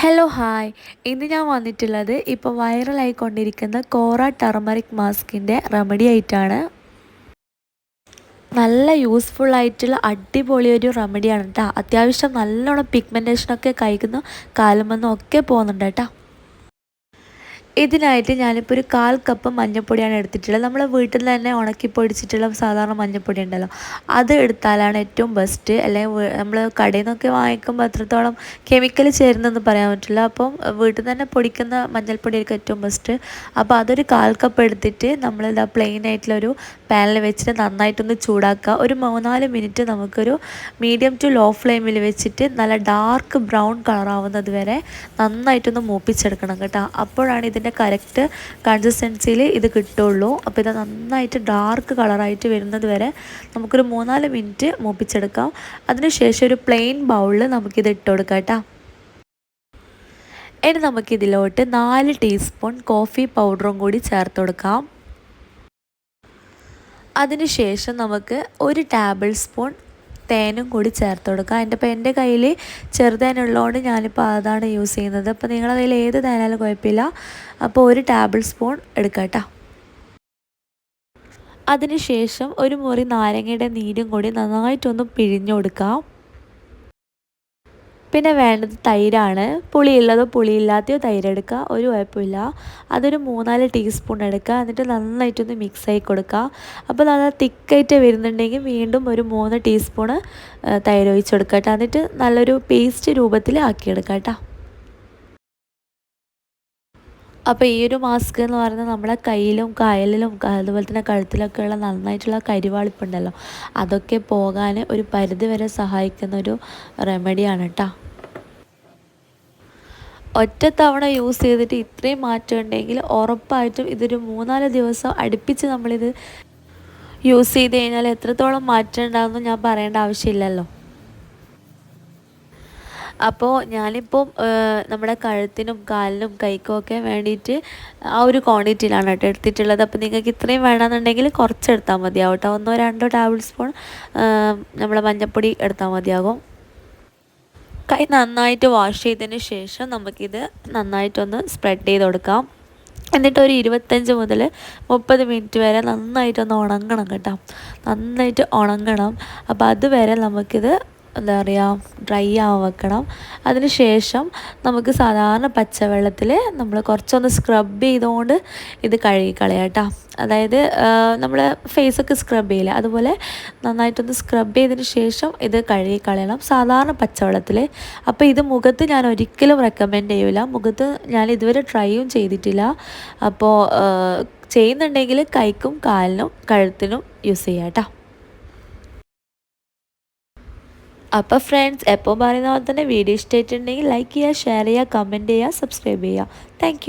Hello hi, ഇന്ന് ഞാൻ വന്നിട്ടുള്ളത് ഇപ്പോൾ വൈറലായിക്കൊണ്ടിരിക്കുന്ന കോറ ടർമറിക് മാസ്കിൻ്റെ റെമഡി ആയിട്ടാണ്. നല്ല യൂസ്ഫുൾ ആയിട്ടുള്ള അടിപൊളി ഒരു റെമഡിയാണ് കേട്ടോ. അത്യാവശ്യം നല്ലോണം പിഗ്മെൻറ്റേഷനൊക്കെ കഴിക്കുന്ന കാലുമെന്നും ഒക്കെ പോകുന്നുണ്ട് കേട്ടോ. ഇതിനായിട്ട് ഞാനിപ്പോൾ ഒരു 1/4 കപ്പ് മഞ്ഞൾപ്പൊടിയാണ് എടുത്തിട്ടുള്ളത്. നമ്മൾ വീട്ടിൽ നിന്ന് തന്നെ ഉണക്കി പൊടിച്ചിട്ടുള്ള സാധാരണ മഞ്ഞൾപ്പൊടി ഉണ്ടല്ലോ, അത് എടുത്താലാണ് ഏറ്റവും ബെസ്റ്റ്. അല്ലെങ്കിൽ നമ്മൾ കടയിൽ നിന്നൊക്കെ വാങ്ങിക്കുമ്പോൾ എത്രത്തോളം കെമിക്കൽ ചേരുന്നതെന്ന് പറയാൻ പറ്റില്ല. അപ്പം വീട്ടിൽ നിന്ന് തന്നെ പൊടിക്കുന്ന മഞ്ഞൾപ്പൊടിയായിരിക്കും ഏറ്റവും ബെസ്റ്റ്. അപ്പോൾ അതൊരു 1/4 കപ്പ് എടുത്തിട്ട് നമ്മളിതാ പ്ലെയിൻ ആയിട്ടുള്ളൊരു പാനിൽ വെച്ചിട്ട് നന്നായിട്ടൊന്ന് ചൂടാക്കുക. ഒരു 3-4 മിനിറ്റ് നമുക്കൊരു മീഡിയം ടു ലോ ഫ്ലെയിമിൽ വെച്ചിട്ട് നല്ല ഡാർക്ക് ബ്രൗൺ കളറാവുന്നത് വരെ നന്നായിട്ടൊന്ന് മൂപ്പിച്ചെടുക്കണം കേട്ടോ. അപ്പോഴാണ് ഇതിൻ്റെ കറക്റ്റ് കൺസിസ്റ്റൻസിയിൽ ഇത് കിട്ടുള്ളൂ. അപ്പോൾ ഇത് നന്നായിട്ട് ഡാർക്ക് കളറായിട്ട് വരുന്നത് വരെ നമുക്കൊരു 3-4 മിനിറ്റ് മൂപ്പിച്ചെടുക്കാം. അതിനുശേഷം ഒരു പ്ലെയിൻ ബൗളിൽ നമുക്കിത് ഇട്ട് കൊടുക്കാം കേട്ടോ. ഇനി നമുക്കിതിലോട്ട് 4 ടീസ്പൂൺ കോഫി പൗഡറും കൂടി ചേർത്ത് കൊടുക്കാം. അതിനുശേഷം നമുക്ക് 1 ടേബിൾ സ്പൂൺ തേനും കൂടി ചേർത്ത് കൊടുക്കുക. എൻ്റെ കയ്യിൽ ചെറുതേനുള്ളതുകൊണ്ട് ഞാനിപ്പോൾ അതാണ് യൂസ് ചെയ്യുന്നത്. അപ്പോൾ നിങ്ങളുടെ കയ്യിൽ ഏത് തേനാലും കുഴപ്പമില്ല. അപ്പോൾ 1 ടേബിൾ സ്പൂൺ എടുക്കുക കേട്ടോ. അതിനുശേഷം ഒരു മുറി നാരങ്ങയുടെ നീരും കൂടി നന്നായിട്ടൊന്ന് പിഴിഞ്ഞു കൊടുക്കാം. പിന്നെ വേണ്ടത് തൈരാണ്. പുളിയുള്ളതോ പുളിയില്ലാത്തയോ തൈര് എടുക്കുക, ഒരു കുഴപ്പമില്ല. അതൊരു 3-4 ടീസ്പൂൺ എടുക്കുക. എന്നിട്ട് നന്നായിട്ടൊന്ന് മിക്സ് ആയി കൊടുക്കുക. അപ്പോൾ നല്ല തിക്കായിട്ട് വരുന്നുണ്ടെങ്കിൽ വീണ്ടും ഒരു 3 ടീസ്പൂണ് തൈര് ഒഴിച്ച് കൊടുക്കുക കേട്ടോ. എന്നിട്ട് നല്ലൊരു പേസ്റ്റ് രൂപത്തിൽ ആക്കിയെടുക്കുക കേട്ടോ. അപ്പോൾ ഈ ഒരു മാസ്ക് എന്ന് പറയുന്നത് നമ്മളെ കയ്യിലും കായലിലും അതുപോലെ തന്നെ കഴുത്തിലൊക്കെ ഉള്ള നന്നായിട്ടുള്ള കരിവാളിപ്പുണ്ടല്ലോ, അതൊക്കെ പോകാൻ ഒരു പരിധി വരെ സഹായിക്കുന്ന ഒരു റെമഡിയാണ് കേട്ടോ. ഒറ്റ തവണ യൂസ് ചെയ്തിട്ട് ഇത്രയും മാറ്റം ഉണ്ടെങ്കിൽ ഉറപ്പായിട്ടും ഇതൊരു 3-4 ദിവസം അടുപ്പിച്ച് നമ്മളിത് യൂസ് ചെയ്ത് കഴിഞ്ഞാൽ എത്രത്തോളം മാറ്റം ഉണ്ടാകുമെന്ന് ഞാൻ പറയേണ്ട ആവശ്യമില്ലല്ലോ. അപ്പോൾ ഞാനിപ്പോൾ നമ്മുടെ കഴുത്തിനും കാലിനും കൈക്കും ഒക്കെ വേണ്ടിയിട്ട് ആ ഒരു ക്വാണ്ടിറ്റിയിലാണ് കേട്ടോ എടുത്തിട്ടുള്ളത്. അപ്പോൾ നിങ്ങൾക്ക് ഇത്രയും വേണമെന്നുണ്ടെങ്കിൽ കുറച്ചെടുത്താൽ മതിയാവും കേട്ടോ. 1-2 ടേബിൾ സ്പൂൺ നമ്മളെ മഞ്ഞൾപ്പൊടി എടുത്താൽ മതിയാകും. കൈ നന്നായിട്ട് വാഷ് ചെയ്തതിന് ശേഷം നമുക്കിത് നന്നായിട്ടൊന്ന് സ്പ്രെഡ് ചെയ്ത് കൊടുക്കാം. എന്നിട്ട് ഒരു 25 മുതൽ 30 മിനിറ്റ് വരെ നന്നായിട്ടൊന്ന് ഉണങ്ങണം കേട്ടോ. നന്നായിട്ട് ഉണങ്ങണം. അപ്പോൾ അതുവരെ നമുക്കിത് എന്താ പറയുക, ഡ്രൈ ആവാൻ വെക്കണം. അതിന് ശേഷം നമുക്ക് സാധാരണ പച്ചവെള്ളത്തിൽ നമ്മൾ കുറച്ചൊന്ന് സ്ക്രബ് ചെയ്തുകൊണ്ട് ഇത് കഴുകി കളയാം കേട്ടോ. അതായത് നമ്മൾ ഫേസൊക്കെ സ്ക്രബ് ചെയ്യില്ല, അതുപോലെ നന്നായിട്ടൊന്ന് സ്ക്രബ് ചെയ്തതിന് ശേഷം ഇത് കഴുകി കളയണം സാധാരണ പച്ചവെള്ളത്തിൽ. അപ്പോൾ ഇത് മുഖത്ത് ഞാൻ ഒരിക്കലും റെക്കമെൻഡ് ചെയ്യില്ല. മുഖത്ത് ഞാൻ ഇതുവരെ ട്രൈയും ചെയ്തിട്ടില്ല. അപ്പോൾ ചെയ്യുന്നുണ്ടെങ്കിൽ കൈക്കും കാലിനും കഴുത്തിനും യൂസ് ചെയ്യാം കേട്ടോ. അപ്പോൾ ഫ്രണ്ട്സ്, എപ്പോൾ പറയുന്ന പോലെ തന്നെ വീഡിയോ ഇഷ്ടമായിട്ടുണ്ടെങ്കിൽ ലൈക്ക് ചെയ്യുക, ഷെയർ ചെയ്യുക, കമൻറ്റ് ചെയ്യുക, സബ്സ്ക്രൈബ് ചെയ്യുക. താങ്ക്